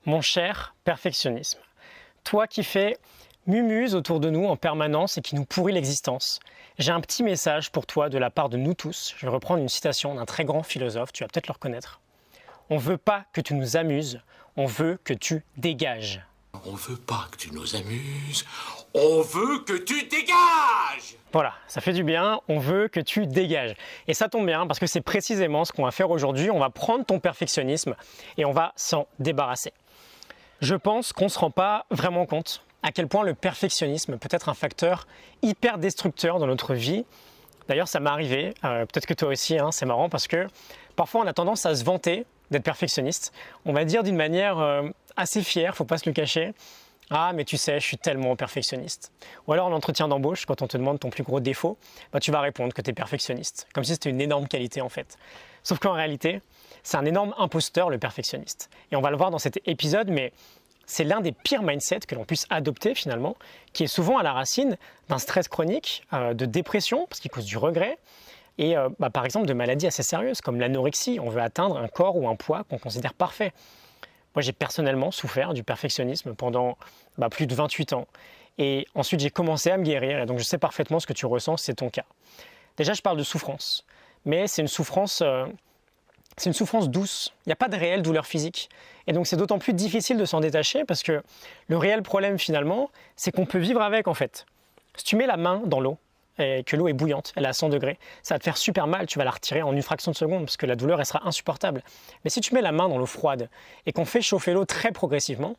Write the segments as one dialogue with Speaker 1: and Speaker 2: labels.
Speaker 1: Mon cher perfectionnisme, toi qui fais mumuse autour de nous en permanence et qui nous pourrit l'existence, j'ai un petit message pour toi de la part de nous tous. Je vais reprendre une citation d'un très grand philosophe, tu vas peut-être le reconnaître. On ne veut pas que tu nous amuses, on veut que tu dégages.
Speaker 2: On veut pas que tu nous amuses, on veut que tu dégages!
Speaker 1: Voilà, ça fait du bien, on veut que tu dégages. Et ça tombe bien parce que c'est précisément ce qu'on va faire aujourd'hui. On va prendre ton perfectionnisme et on va s'en débarrasser. Je pense qu'on ne se rend pas vraiment compte à quel point le perfectionnisme peut être un facteur hyper destructeur dans notre vie. D'ailleurs, ça m'est arrivé, peut-être que toi aussi, c'est marrant parce que parfois on a tendance à se vanter d'être perfectionniste. On va dire d'une manière assez fière, faut pas se le cacher. Ah, mais tu sais, je suis tellement perfectionniste. Ou alors en entretien d'embauche, quand on te demande ton plus gros défaut, tu vas répondre que tu es perfectionniste. Comme si c'était une énorme qualité en fait. Sauf qu'en réalité, c'est un énorme imposteur le perfectionniste. Et on va le voir dans cet épisode, mais c'est l'un des pires mindsets que l'on puisse adopter finalement, qui est souvent à la racine d'un stress chronique, de dépression, parce qu'il cause du regret, et par exemple de maladies assez sérieuses, comme l'anorexie. On veut atteindre un corps ou un poids qu'on considère parfait. Moi, j'ai personnellement souffert du perfectionnisme pendant plus de 28 ans. Et ensuite, j'ai commencé à me guérir. Et donc, je sais parfaitement ce que tu ressens, c'est ton cas. Déjà, je parle de souffrance. Mais c'est une souffrance douce. Il n'y a pas de réelle douleur physique. Et donc, c'est d'autant plus difficile de s'en détacher parce que le réel problème, finalement, c'est qu'on peut vivre avec, en fait. Si tu mets la main dans l'eau, et que l'eau est bouillante, elle est à 100 degrés, ça va te faire super mal, tu vas la retirer en une fraction de seconde parce que la douleur elle sera insupportable. Mais si tu mets la main dans l'eau froide et qu'on fait chauffer l'eau très progressivement,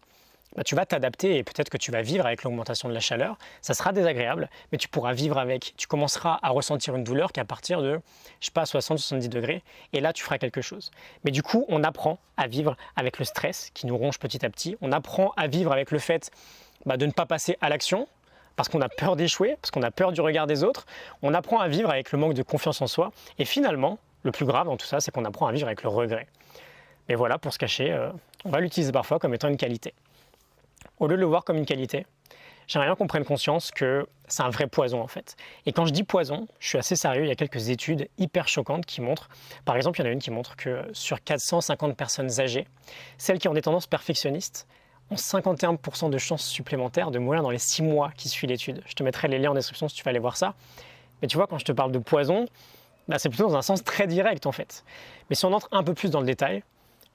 Speaker 1: tu vas t'adapter et peut-être que tu vas vivre avec l'augmentation de la chaleur, ça sera désagréable, mais tu pourras vivre avec. Tu commenceras à ressentir une douleur qu'à partir de, 60-70 degrés, et là tu feras quelque chose. Mais du coup, on apprend à vivre avec le stress qui nous ronge petit à petit, on apprend à vivre avec le fait de ne pas passer à l'action, parce qu'on a peur d'échouer, parce qu'on a peur du regard des autres. On apprend à vivre avec le manque de confiance en soi. Et finalement, le plus grave dans tout ça, c'est qu'on apprend à vivre avec le regret. Mais voilà, pour se cacher, on va l'utiliser parfois comme étant une qualité. Au lieu de le voir comme une qualité, j'aimerais bien qu'on prenne conscience que c'est un vrai poison en fait. Et quand je dis poison, je suis assez sérieux, il y a quelques études hyper choquantes qui montrent, par exemple, il y en a une qui montre que sur 450 personnes âgées, celles qui ont des tendances perfectionnistes, ont 51% de chances supplémentaires de mourir dans les 6 mois qui suivent l'étude. Je te mettrai les liens en description si tu veux aller voir ça. Mais tu vois, quand je te parle de poison, c'est plutôt dans un sens très direct en fait. Mais si on entre un peu plus dans le détail,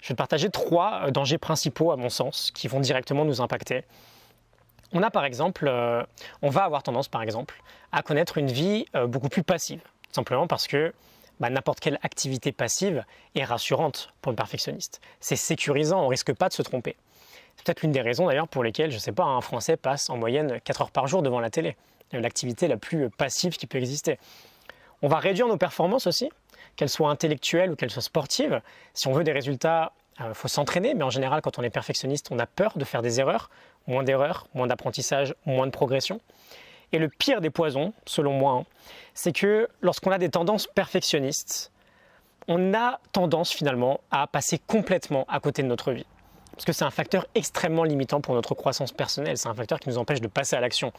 Speaker 1: je vais te partager 3 dangers principaux à mon sens qui vont directement nous impacter. On a par exemple, on va avoir tendance par exemple à connaître une vie beaucoup plus passive. Simplement parce que n'importe quelle activité passive est rassurante pour le perfectionniste. C'est sécurisant, on ne risque pas de se tromper. C'est peut-être l'une des raisons d'ailleurs pour lesquelles, un Français passe en moyenne 4 heures par jour devant la télé. L'activité la plus passive qui peut exister. On va réduire nos performances aussi, qu'elles soient intellectuelles ou qu'elles soient sportives. Si on veut des résultats, il faut s'entraîner, mais en général, quand on est perfectionniste, on a peur de faire des erreurs. Moins d'erreurs, moins d'apprentissage, moins de progression. Et le pire des poisons, selon moi, c'est que lorsqu'on a des tendances perfectionnistes, on a tendance finalement à passer complètement à côté de notre vie. Parce que c'est un facteur extrêmement limitant pour notre croissance personnelle. C'est un facteur qui nous empêche de passer à l'action.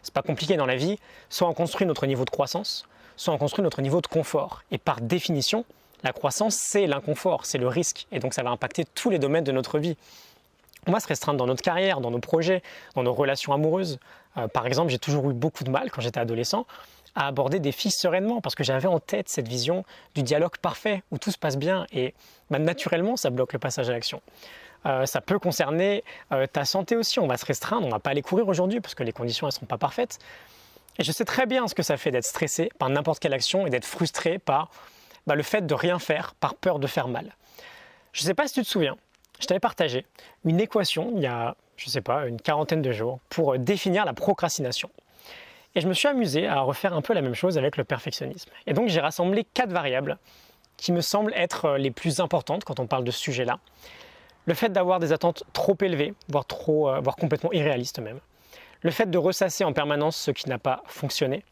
Speaker 1: C'est pas compliqué dans la vie. Soit on construit notre niveau de croissance, soit on construit notre niveau de confort. Et par définition, la croissance, c'est l'inconfort, c'est le risque. Et donc ça va impacter tous les domaines de notre vie. On va se restreindre dans notre carrière, dans nos projets, dans nos relations amoureuses. Par exemple, j'ai toujours eu beaucoup de mal, quand j'étais adolescent, à aborder des filles sereinement parce que j'avais en tête cette vision du dialogue parfait où tout se passe bien. Et naturellement, ça bloque le passage à l'action. Ça peut concerner ta santé aussi, on va se restreindre, on ne va pas aller courir aujourd'hui parce que les conditions ne seront pas parfaites. Et je sais très bien ce que ça fait d'être stressé par n'importe quelle action et d'être frustré par le fait de rien faire, par peur de faire mal. Je ne sais pas si tu te souviens, je t'avais partagé une équation il y a, une quarantaine de jours pour définir la procrastination. Et je me suis amusé à refaire un peu la même chose avec le perfectionnisme. Et donc j'ai rassemblé 4 variables qui me semblent être les plus importantes quand on parle de ce sujet-là. Le fait d'avoir des attentes trop élevées, voire complètement irréalistes même. Le fait de ressasser en permanence ce qui n'a pas fonctionné.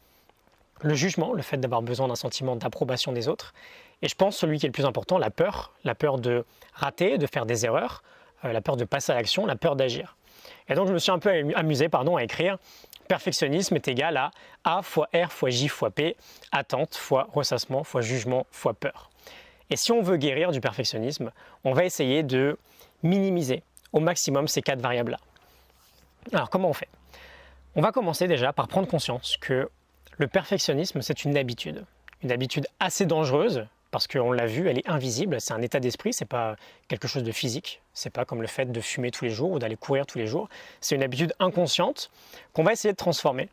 Speaker 1: Le jugement, le fait d'avoir besoin d'un sentiment d'approbation des autres. Et je pense celui qui est le plus important, la peur de rater, de faire des erreurs, la peur de passer à l'action, la peur d'agir. Et donc je me suis un peu amusé à écrire perfectionnisme est égal à A fois R fois J fois P, attente fois ressassement fois jugement fois peur. Et si on veut guérir du perfectionnisme, on va essayer de minimiser au maximum ces 4 variables-là. Alors comment on fait? On va commencer déjà par prendre conscience que le perfectionnisme, c'est une habitude assez dangereuse, parce qu'on l'a vu, elle est invisible, c'est un état d'esprit, c'est pas quelque chose de physique, c'est pas comme le fait de fumer tous les jours ou d'aller courir tous les jours, c'est une habitude inconsciente qu'on va essayer de transformer.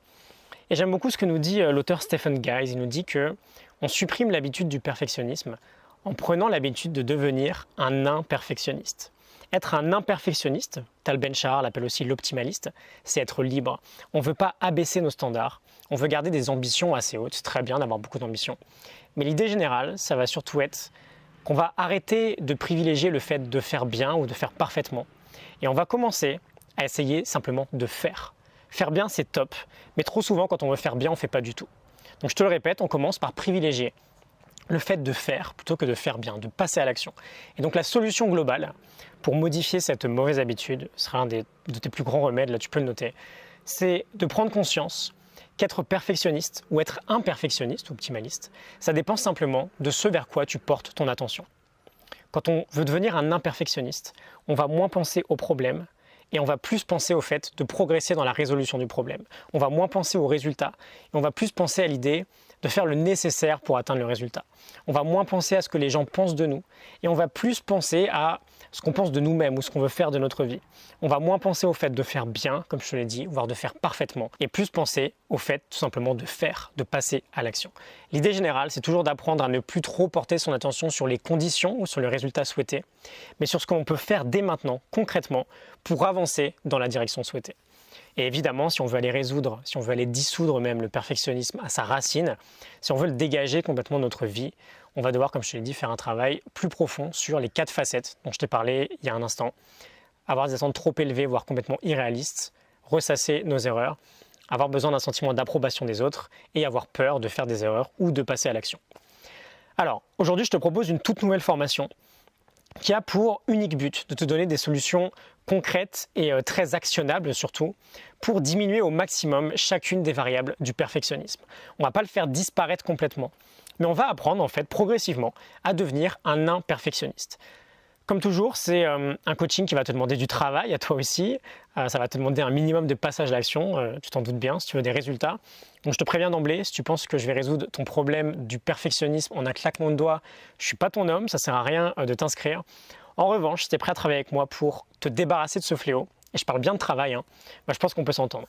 Speaker 1: Et j'aime beaucoup ce que nous dit l'auteur Stephen Guise, il nous dit que on supprime l'habitude du perfectionnisme en prenant l'habitude de devenir un imperfectionniste. Être un imperfectionniste, Tal Ben-Shahar l'appelle aussi l'optimaliste, c'est être libre. On ne veut pas abaisser nos standards, on veut garder des ambitions assez hautes, c'est très bien d'avoir beaucoup d'ambitions. Mais l'idée générale, ça va surtout être qu'on va arrêter de privilégier le fait de faire bien ou de faire parfaitement. Et on va commencer à essayer simplement de faire. Faire bien, c'est top, mais trop souvent, quand on veut faire bien, on ne fait pas du tout. Donc je te le répète, on commence par privilégier le fait de faire plutôt que de faire bien, de passer à l'action. Et donc la solution globale pour modifier cette mauvaise habitude, ce sera un de tes plus grands remèdes, là tu peux le noter, c'est de prendre conscience qu'être perfectionniste ou être imperfectionniste ou optimaliste, ça dépend simplement de ce vers quoi tu portes ton attention. Quand on veut devenir un imperfectionniste, on va moins penser aux problèmes et on va plus penser au fait de progresser dans la résolution du problème. On va moins penser aux résultats et on va plus penser à l'idée de faire le nécessaire pour atteindre le résultat. On va moins penser à ce que les gens pensent de nous et on va plus penser à ce qu'on pense de nous-mêmes ou ce qu'on veut faire de notre vie. On va moins penser au fait de faire bien, comme je te l'ai dit, voire de faire parfaitement, et plus penser au fait tout simplement de faire, de passer à l'action. L'idée générale, c'est toujours d'apprendre à ne plus trop porter son attention sur les conditions ou sur le résultat souhaité, mais sur ce qu'on peut faire dès maintenant, concrètement, pour avancer dans la direction souhaitée. Et évidemment, si on veut aller résoudre, si on veut aller dissoudre même le perfectionnisme à sa racine, si on veut le dégager complètement de notre vie, on va devoir, comme je te l'ai dit, faire un travail plus profond sur les 4 facettes dont je t'ai parlé il y a un instant. Avoir des attentes trop élevées, voire complètement irréalistes, ressasser nos erreurs, avoir besoin d'un sentiment d'approbation des autres et avoir peur de faire des erreurs ou de passer à l'action. Alors, aujourd'hui, je te propose une toute nouvelle formation qui a pour unique but de te donner des solutions concrètes et très actionnables surtout pour diminuer au maximum chacune des variables du perfectionnisme. On ne va pas le faire disparaître complètement, mais on va apprendre en fait progressivement à devenir un imperfectionniste. Comme toujours, c'est un coaching qui va te demander du travail à toi aussi. Ça va te demander un minimum de passage à l'action, tu t'en doutes bien, si tu veux des résultats. Donc je te préviens d'emblée, si tu penses que je vais résoudre ton problème du perfectionnisme en un claquement de doigts, je ne suis pas ton homme, ça ne sert à rien de t'inscrire. En revanche, si tu es prêt à travailler avec moi pour te débarrasser de ce fléau, et je parle bien de travail, je pense qu'on peut s'entendre.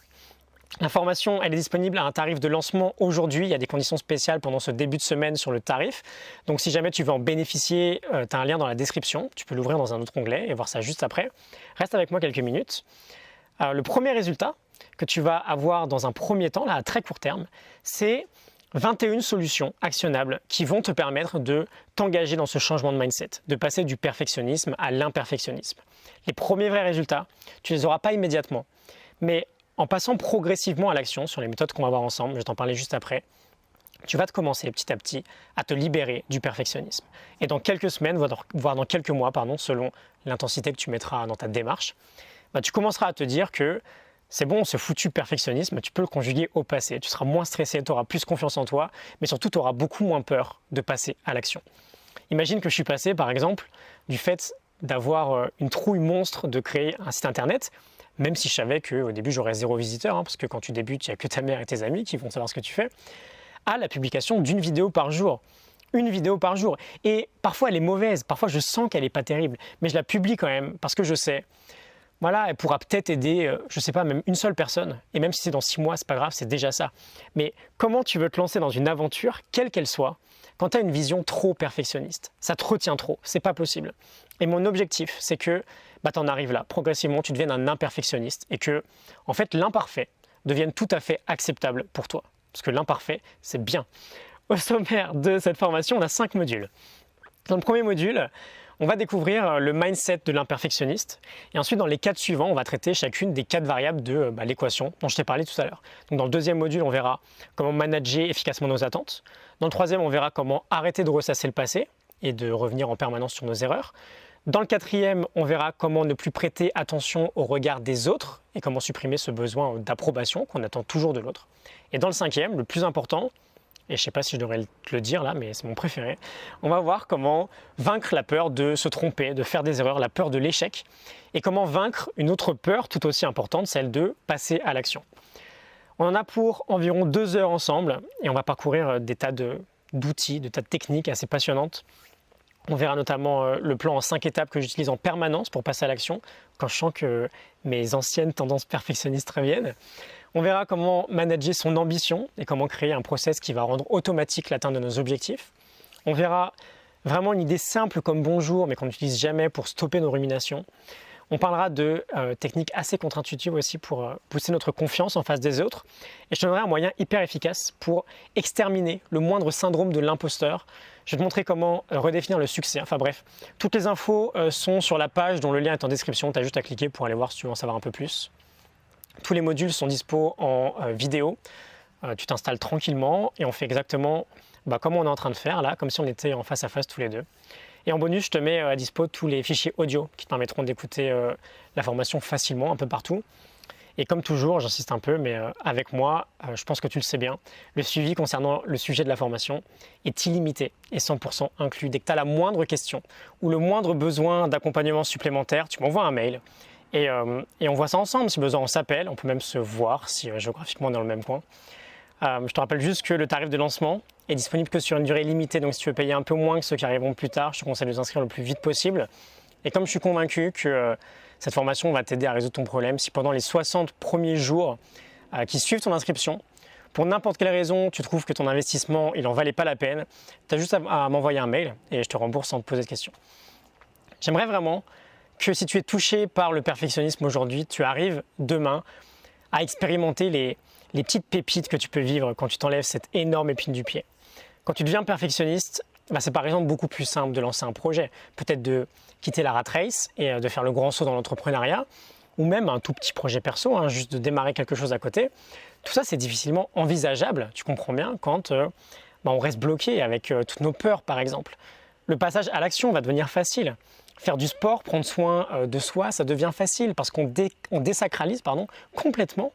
Speaker 1: La formation, elle est disponible à un tarif de lancement aujourd'hui. Il y a des conditions spéciales pendant ce début de semaine sur le tarif. Donc si jamais tu veux en bénéficier, tu as un lien dans la description. Tu peux l'ouvrir dans un autre onglet et voir ça juste après. Reste avec moi quelques minutes. Le premier résultat que tu vas avoir dans un premier temps, là à très court terme, c'est 21 solutions actionnables qui vont te permettre de t'engager dans ce changement de mindset, de passer du perfectionnisme à l'imperfectionnisme. Les premiers vrais résultats, tu ne les auras pas immédiatement, mais en passant progressivement à l'action sur les méthodes qu'on va voir ensemble, je vais t'en parler juste après, tu vas te commencer petit à petit à te libérer du perfectionnisme. Et dans quelques semaines, voire dans quelques mois, selon l'intensité que tu mettras dans ta démarche, tu commenceras à te dire que c'est bon, ce foutu perfectionnisme, tu peux le conjuguer au passé. Tu seras moins stressé, tu auras plus confiance en toi, mais surtout tu auras beaucoup moins peur de passer à l'action. Imagine que je suis passé, par exemple, du fait d'avoir une trouille monstre de créer un site internet, même si je savais qu'au début j'aurais 0 visiteur, parce que quand tu débutes, il n'y a que ta mère et tes amis qui vont savoir ce que tu fais, à la publication d'une vidéo par jour. Une vidéo par jour. Et parfois elle est mauvaise, parfois je sens qu'elle n'est pas terrible, mais je la publie quand même parce que je sais, voilà, elle pourra peut-être aider, je ne sais pas, même une seule personne. Et même si c'est dans 6 mois, c'est pas grave, c'est déjà ça. Mais comment tu veux te lancer dans une aventure, quelle qu'elle soit, quand tu as une vision trop perfectionniste? Ça te retient trop, c'est pas possible. Et mon objectif, c'est que tu en arrives là, progressivement, tu deviennes un imperfectionniste et que, en fait, l'imparfait devienne tout à fait acceptable pour toi. Parce que l'imparfait, c'est bien. Au sommaire de cette formation, on a 5 modules. Dans le premier module, on va découvrir le mindset de l'imperfectionniste. Et ensuite, dans les 4 suivants, on va traiter chacune des 4 variables de l'équation dont je t'ai parlé tout à l'heure. Donc, dans le deuxième module, on verra comment manager efficacement nos attentes. Dans le troisième, on verra comment arrêter de ressasser le passé et de revenir en permanence sur nos erreurs. Dans le quatrième, on verra comment ne plus prêter attention au regard des autres et comment supprimer ce besoin d'approbation qu'on attend toujours de l'autre. Et dans le cinquième, le plus important, et je ne sais pas si je devrais le dire là, mais c'est mon préféré. On va voir comment vaincre la peur de se tromper, de faire des erreurs, la peur de l'échec, et comment vaincre une autre peur tout aussi importante, celle de passer à l'action. On en a pour environ 2 heures ensemble, et on va parcourir des tas d'outils, de tas de techniques assez passionnantes. On verra notamment le plan en 5 étapes que j'utilise en permanence pour passer à l'action, quand je sens que mes anciennes tendances perfectionnistes reviennent. On verra comment manager son ambition et comment créer un process qui va rendre automatique l'atteinte de nos objectifs. On verra vraiment une idée simple comme bonjour, mais qu'on n'utilise jamais pour stopper nos ruminations. On parlera de techniques assez contre-intuitives aussi pour booster notre confiance en face des autres. Et je te donnerai un moyen hyper efficace pour exterminer le moindre syndrome de l'imposteur. Je vais te montrer comment redéfinir le succès. Enfin bref, toutes les infos sont sur la page dont le lien est en description. Tu as juste à cliquer pour aller voir si tu veux en savoir un peu plus. Tous les modules sont dispo en vidéo. Tu t'installes tranquillement et on fait exactement comme on est en train de faire là, comme si on était en face à face tous les deux. Et en bonus, je te mets à dispo tous les fichiers audio qui te permettront d'écouter la formation facilement un peu partout. Et comme toujours, j'insiste un peu, mais avec moi, je pense que tu le sais bien, le suivi concernant le sujet de la formation est illimité et 100% inclus. Dès que tu as la moindre question ou le moindre besoin d'accompagnement supplémentaire, tu m'envoies un mail et on voit ça ensemble. Si besoin, on s'appelle, on peut même se voir si géographiquement on est dans le même coin. Je te rappelle juste que le tarif de lancement est disponible que sur une durée limitée, donc si tu veux payer un peu moins que ceux qui arriveront plus tard, je te conseille de t'inscrire le plus vite possible. Et comme je suis convaincu que cette formation va t'aider à résoudre ton problème, si pendant les 60 premiers jours qui suivent ton inscription, pour n'importe quelle raison, tu trouves que ton investissement il en valait pas la peine, tu as juste à m'envoyer un mail et je te rembourse sans te poser de questions. J'aimerais vraiment que si tu es touché par le perfectionnisme aujourd'hui, tu arrives demain à expérimenter les petites pépites que tu peux vivre quand tu t'enlèves cette énorme épine du pied. Quand tu deviens perfectionniste, c'est par exemple beaucoup plus simple de lancer un projet, peut-être de quitter la rat race et de faire le grand saut dans l'entrepreneuriat, ou même un tout petit projet perso, juste de démarrer quelque chose à côté. Tout ça, c'est difficilement envisageable, tu comprends bien, quand on reste bloqué avec toutes nos peurs, par exemple. Le passage à l'action va devenir facile. Faire du sport, prendre soin de soi, ça devient facile parce qu'on désacralise complètement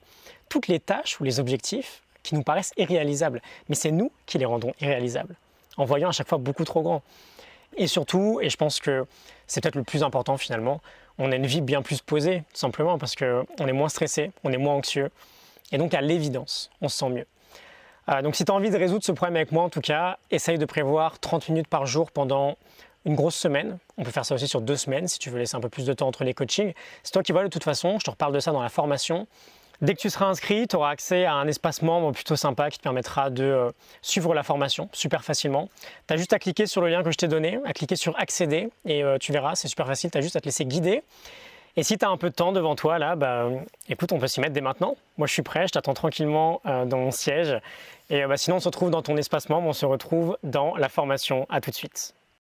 Speaker 1: toutes les tâches ou les objectifs qui nous paraissent irréalisables. Mais c'est nous qui les rendons irréalisables, en voyant à chaque fois beaucoup trop grand. Et surtout, et je pense que c'est peut-être le plus important finalement, on a une vie bien plus posée, tout simplement parce qu'on est moins stressé, on est moins anxieux. Et donc à l'évidence, on se sent mieux. Donc si tu as envie de résoudre ce problème avec moi, en tout cas, essaye de prévoir 30 minutes par jour pendant une grosse semaine. On peut faire ça aussi sur 2 semaines si tu veux laisser un peu plus de temps entre les coachings. C'est toi qui vois de toute façon, je te reparle de ça dans la formation. Dès que tu seras inscrit, tu auras accès à un espace membre plutôt sympa qui te permettra de suivre la formation super facilement. Tu as juste à cliquer sur le lien que je t'ai donné, à cliquer sur accéder et tu verras, c'est super facile, tu as juste à te laisser guider. Et si tu as un peu de temps devant toi, là, écoute, on peut s'y mettre dès maintenant. Moi, je suis prêt, je t'attends tranquillement dans mon siège. Et sinon, on se retrouve dans ton espace membre, on se retrouve dans la formation. À tout de suite.